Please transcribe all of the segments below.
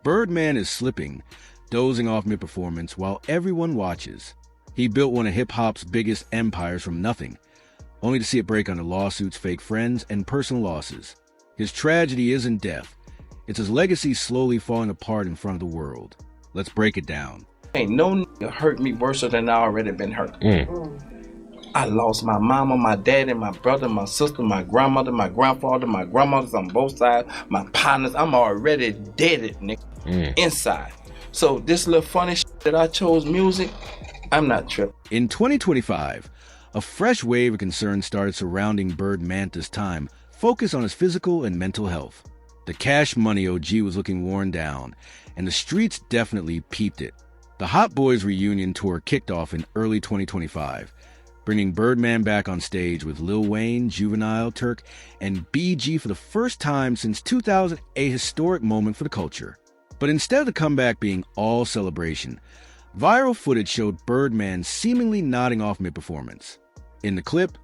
Birdman is slipping, dozing off mid-performance while everyone watches. He built one of hip-hop's biggest empires from nothing, only to see it break under lawsuits, fake friends, and personal losses. His tragedy isn't death. It's his legacy slowly falling apart in front of the world. Let's break it down. Ain't no nigga hurt me worse than I already been hurt. I lost my mama, my daddy, my brother, my sister, my grandmother, my grandfather, my grandmothers on both sides, my partners. I'm already dead, nigga, inside. So this little funny shit that I chose music, I'm not tripping. In 2025, a fresh wave of concern started surrounding Birdman this time, focused on his physical and mental health. The Cash Money OG was looking worn down, and the streets definitely peeped it. The Hot Boys reunion tour kicked off in early 2025, bringing Birdman back on stage with Lil Wayne, Juvenile, Turk, and BG for the first time since 2000, a historic moment for the culture. But instead of the comeback being all celebration, viral footage showed Birdman seemingly nodding off mid-performance. In the clip,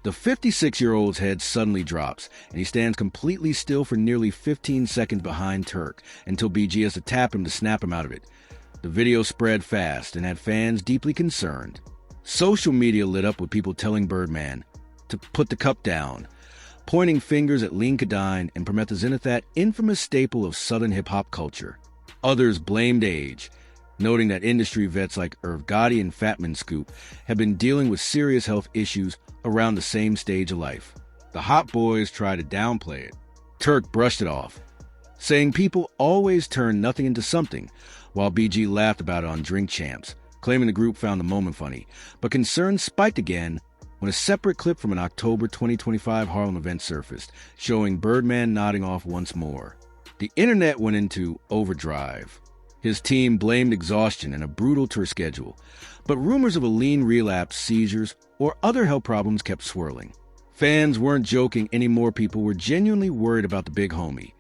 the 56-year-old's head suddenly drops, and he stands completely still for nearly 15 seconds behind Turk until BG has to tap him to snap him out of it. The video spread fast and had fans deeply concerned. Social media lit up with people telling Birdman to put the cup down, pointing fingers at Lean Cadine and Promethazine, that infamous staple of Southern hip-hop culture. Others blamed age, noting that industry vets like Irv Gotti and Fatman Scoop have been dealing with serious health issues around the same stage of life. The Hot Boys tried to downplay it. Turk brushed it off, saying people always turn nothing into something, while BG laughed about it on Drink Champs, claiming the group found the moment funny. But concerns spiked again when a separate clip from an October 2025 Harlem event surfaced, showing Birdman nodding off once more. The internet went into overdrive. His team blamed exhaustion and a brutal tour schedule, but rumors of a lean relapse, seizures, or other health problems kept swirling. Fans weren't joking anymore. People were genuinely worried about the big homie.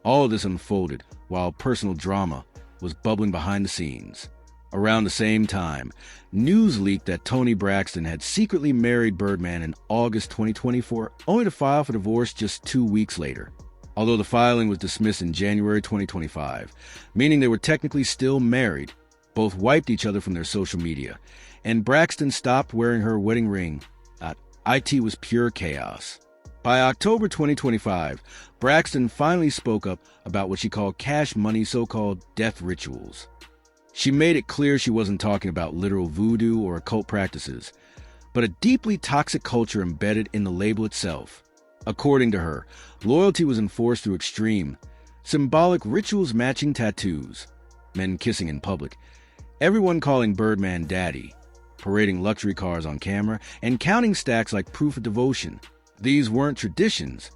All of this unfolded while personal drama was bubbling behind the scenes. Around the same time, news leaked that Toni Braxton had secretly married Birdman in August 2024, only to file for divorce just 2 weeks later. Although the filing was dismissed in January 2025, meaning they were technically still married, both wiped each other from their social media, and Braxton stopped wearing her wedding ring. It was pure chaos. By October 2025, Braxton finally spoke up about what she called Cash Money's so-called death rituals. She made it clear she wasn't talking about literal voodoo or occult practices, but a deeply toxic culture embedded in the label itself. According to her, loyalty was enforced through extreme, symbolic rituals matching tattoos, men kissing in public, everyone calling Birdman daddy, parading luxury cars on camera, and counting stacks like proof of devotion. These weren't traditions,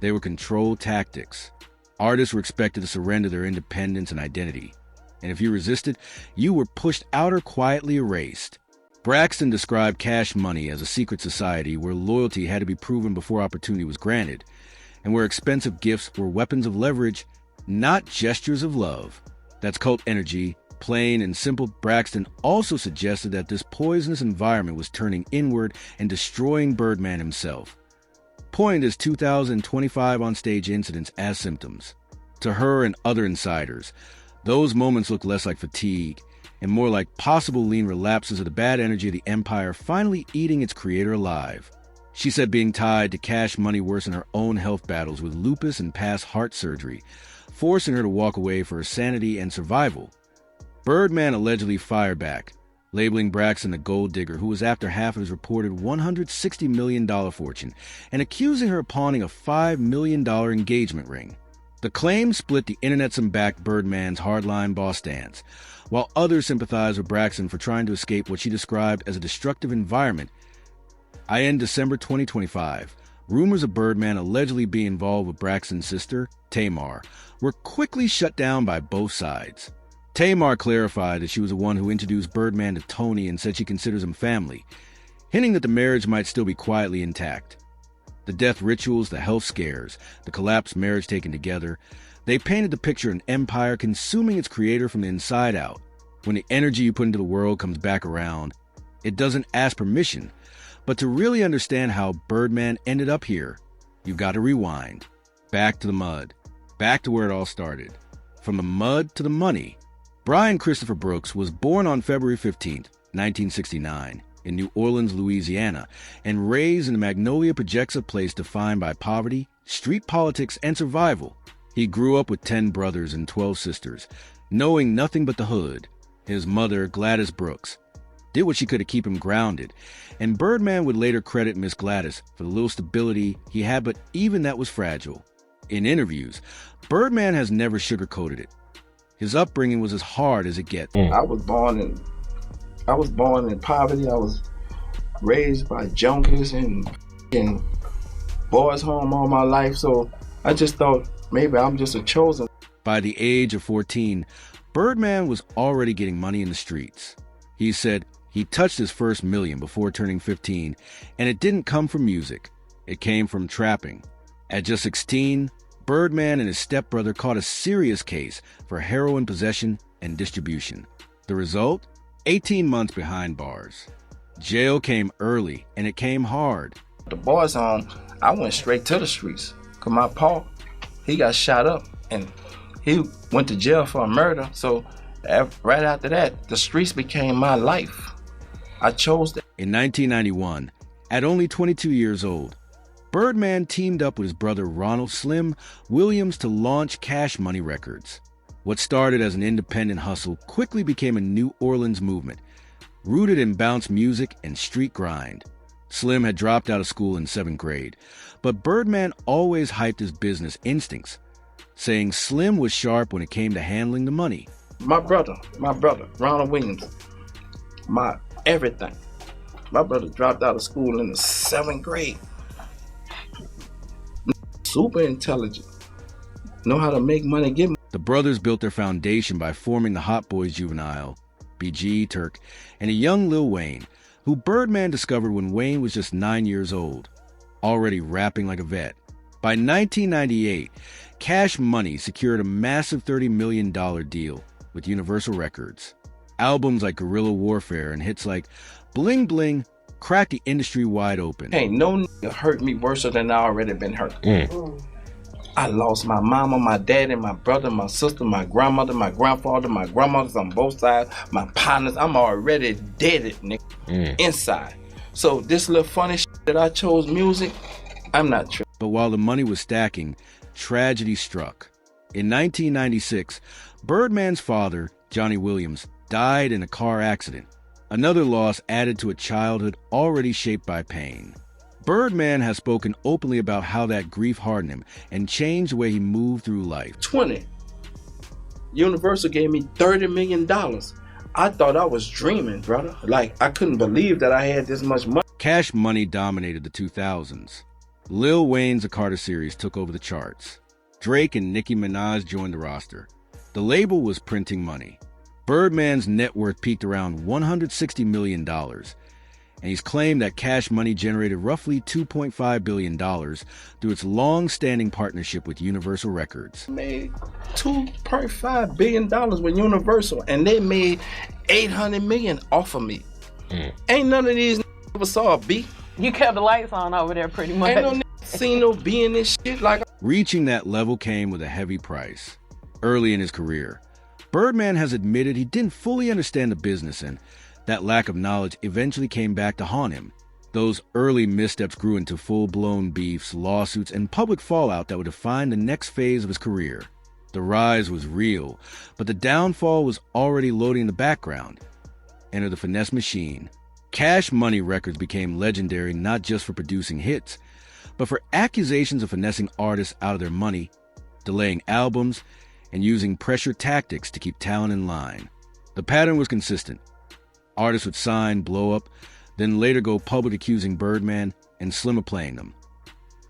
they were control tactics. Artists were expected to surrender their independence and identity, and if you resisted, you were pushed out or quietly erased. Braxton described Cash Money as a secret society where loyalty had to be proven before opportunity was granted, and where expensive gifts were weapons of leverage, not gestures of love. That's cult energy, plain and simple. Braxton also suggested that this poisonous environment was turning inward and destroying Birdman himself, pointing to his 2025 on-stage incidents as symptoms. To her and other insiders, those moments looked less like fatigue and more like possible lean relapses of the bad energy of the empire finally eating its creator alive. She said being tied to Cash Money worsened her own health battles with lupus and past heart surgery, forcing her to walk away for her sanity and survival. Birdman allegedly fired back, labeling Braxton a gold digger who was after half of his reported $160 million fortune and accusing her of pawning a $5 million engagement ring. The claim split the internet. Some backed Birdman's hardline boss stance, while others sympathized with Braxton for trying to escape what she described as a destructive environment. In December 2025, rumors of Birdman allegedly being involved with Braxton's sister, Tamar, were quickly shut down by both sides. Tamar clarified that she was the one who introduced Birdman to Toni and said she considers him family, hinting that the marriage might still be quietly intact. The death rituals, the health scares, the collapsed marriage taken together, they painted the picture of an empire consuming its creator from the inside out. When the energy you put into the world comes back around, it doesn't ask permission. But to really understand how Birdman ended up here, you've got to rewind. Back to the mud. Back to where it all started. From the mud to the money. Brian Christopher Brooks was born on February 15, 1969, in New Orleans, Louisiana, and raised in the Magnolia Projects, a place defined by poverty, street politics, and survival. He grew up with 10 brothers and 12 sisters, knowing nothing but the hood. His mother, Gladys Brooks, did what she could to keep him grounded, and Birdman would later credit Miss Gladys for the little stability he had, but even that was fragile. In interviews, Birdman has never sugarcoated it. His upbringing was as hard as it gets. I was born in poverty. I was raised by junkies and boys' home all my life, so I just thought maybe I'm just a chosen. By the age of 14, Birdman was already getting money in the streets. He said he touched his first million before turning 15, and it didn't come from music. It came from trapping. At just 16, Birdman and his stepbrother caught a serious case for heroin possession and distribution. The result? 18 months behind bars. Jail came early, and it came hard. The boys' home, I went straight to the streets. Because my pa, he got shot up, and he went to jail for a murder. So right after that, the streets became my life. I chose that. In 1991, at only 22 years old, Birdman teamed up with his brother Ronald Slim Williams to launch Cash Money Records. What started as an independent hustle quickly became a New Orleans movement, rooted in bounce music and street grind. Slim had dropped out of school in 7th grade, but Birdman always hyped his business instincts, saying Slim was sharp when it came to handling the money. My brother, Ronald Williams, my everything. My brother dropped out of school in the 7th grade. Super intelligent. Know how to make money, get money. The brothers built their foundation by forming the Hot Boys Juvenile, BG, Turk, and a young Lil Wayne, who Birdman discovered when Wayne was just 9 years old, already rapping like a vet. By 1998, Cash Money secured a massive $30 million deal with Universal Records. Albums like Guerrilla Warfare and hits like Bling Bling cracked the industry wide open. Hey, no nigga hurt me worse than I already been hurt. I lost my mama, my daddy, my brother, my sister, my grandmother, my grandfather, my grandmothers on both sides, my partners. I'm already dead, nigga, inside. So this little funny shit that I chose music, I'm not tripping. But while the money was stacking, tragedy struck. In 1996, Birdman's father, Johnny Williams, died in a car accident. Another loss added to a childhood already shaped by pain. Birdman has spoken openly about how that grief hardened him and changed the way he moved through life. 20. Universal gave me $30 million. I thought I was dreaming, brother. Like, I couldn't believe that I had this much money. Cash Money dominated the 2000s. Lil Wayne's A Carter series took over the charts. Drake and Nicki Minaj joined the roster. The label was printing money. Birdman's net worth peaked around $160 million, and he's claimed that Cash Money generated roughly $2.5 billion through its long-standing partnership with Universal Records. Made $2.5 billion with Universal, and they made $800 million off of me. Ain't none of these ever saw a B. You kept the lights on over there pretty much. Ain't no seen no B in this shit. Like, reaching that level came with a heavy price. Early in his career, Birdman has admitted he didn't fully understand the business, and that lack of knowledge eventually came back to haunt him. Those early missteps grew into full-blown beefs, lawsuits, and public fallout that would define the next phase of his career. The rise was real, but the downfall was already loading in the background. Enter the finesse machine. Cash Money Records became legendary not just for producing hits, but for accusations of finessing artists out of their money, delaying albums, and using pressure tactics to keep talent in line. The pattern was consistent. Artists would sign, blow up, then later go public accusing Birdman and Slim of playing them.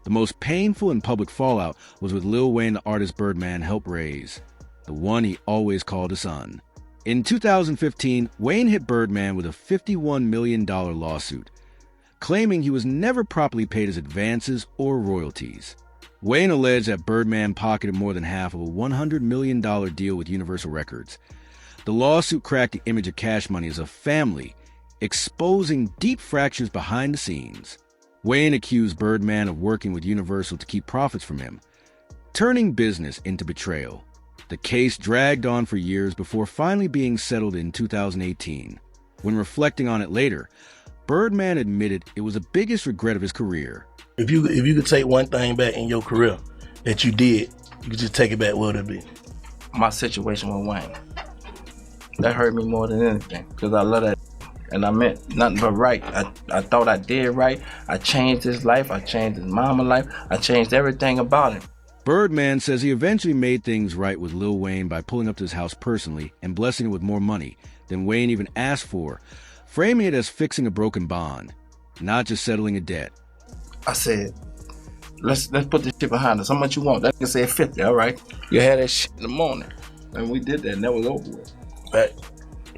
The most painful and public fallout was with Lil Wayne, the artist Birdman helped raise, the one he always called a son. In 2015, Wayne hit Birdman with a $51 million lawsuit, claiming he was never properly paid his advances or royalties. Wayne alleged that Birdman pocketed more than half of a $100 million deal with Universal Records. The lawsuit cracked the image of Cash Money as a family, exposing deep fractures behind the scenes. Wayne accused Birdman of working with Universal to keep profits from him, turning business into betrayal. The case dragged on for years before finally being settled in 2018. When reflecting on it later, Birdman admitted it was the biggest regret of his career. If you could take one thing back in your career that you did, you could just take it back, what would it be? My situation with Wayne. That hurt me more than anything, because I love that, and I meant nothing but right. I thought I did right. I changed his life. I changed his mama's life. I changed everything about him. Birdman says he eventually made things right with Lil Wayne by pulling up to his house personally and blessing it with more money than Wayne even asked for, framing it as fixing a broken bond, not just settling a debt. I said, let's put this shit behind us. How much you want? That nigga said 50, all right? You had that shit in the morning. And we did that, and that was over with. But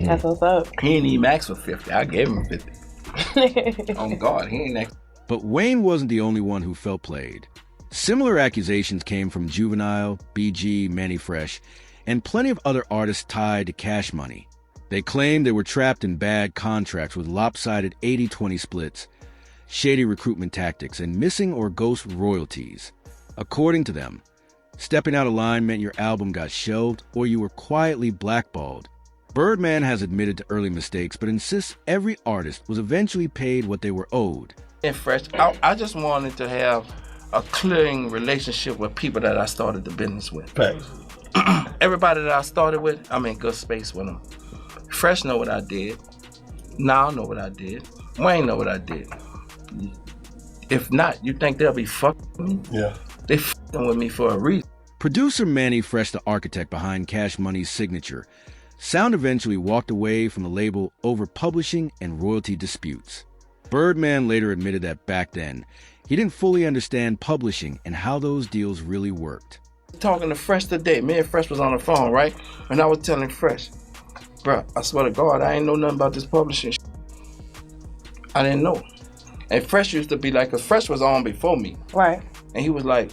That's what's up. he ain't even asked for 50. I gave him 50. On God, he ain't asked. But Wayne wasn't the only one who felt played. Similar accusations came from Juvenile, BG, Manny Fresh, and plenty of other artists tied to Cash Money. They claimed they were trapped in bad contracts with lopsided 80-20 splits, shady recruitment tactics, and missing or ghost royalties. According to them, stepping out of line meant your album got shelved or you were quietly blackballed. Birdman has admitted to early mistakes, but insists every artist was eventually paid what they were owed. And Fresh, I just wanted to have a clearing relationship with people that I started the business with. Facts. Everybody that I started with, I'm in good space with them. Fresh know what I did. Now know what I did. Wayne know what I did. If not, you think they'll be fucking with me? Yeah. They fucking with me for a reason. Producer Manny Fresh, the architect behind Cash Money's signature, Sound eventually walked away from the label over publishing and royalty disputes. Birdman later admitted that back then, he didn't fully understand publishing and how those deals really worked. Talking to Fresh today, me and Fresh was on the phone, right? And I was telling Fresh, bruh, I swear to God, I ain't know nothing about this publishing shit. I didn't know. And Fresh used to be like, cause Fresh was on before me. Right. And he was like,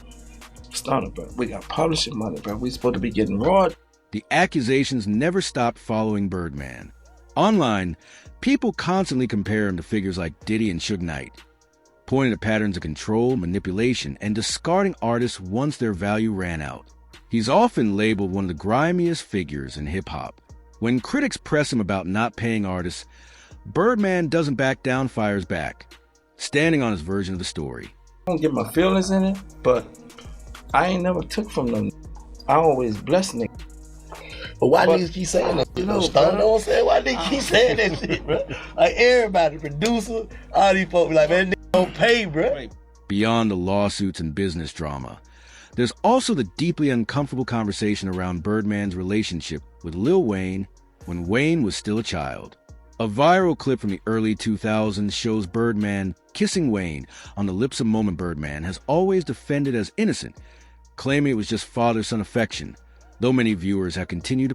Stunner, bro, we got publishing money, bro. We supposed to be getting raw. The accusations never stopped following Birdman. Online, people constantly compare him to figures like Diddy and Suge Knight, pointing to patterns of control, manipulation, and discarding artists once their value ran out. He's often labeled one of the grimiest figures in hip-hop. When critics press him about not paying artists, Birdman doesn't back down, fires back, standing on his version of the story. I don't get my feelings in it, but I ain't never took from them. I always bless niggas. But why niggas keep saying that shit? Stone, know what I'm saying? Why niggas keep saying that shit, bro? Like everybody, producer, all these folks be like, man, niggas don't pay, bro. Beyond the lawsuits and business drama, there's also the deeply uncomfortable conversation around Birdman's relationship with Lil Wayne when Wayne was still a child. A viral clip from the early 2000s shows Birdman kissing Wayne on the lips. A moment Birdman has always defended as innocent, claiming it was just father-son affection, though many viewers have continued to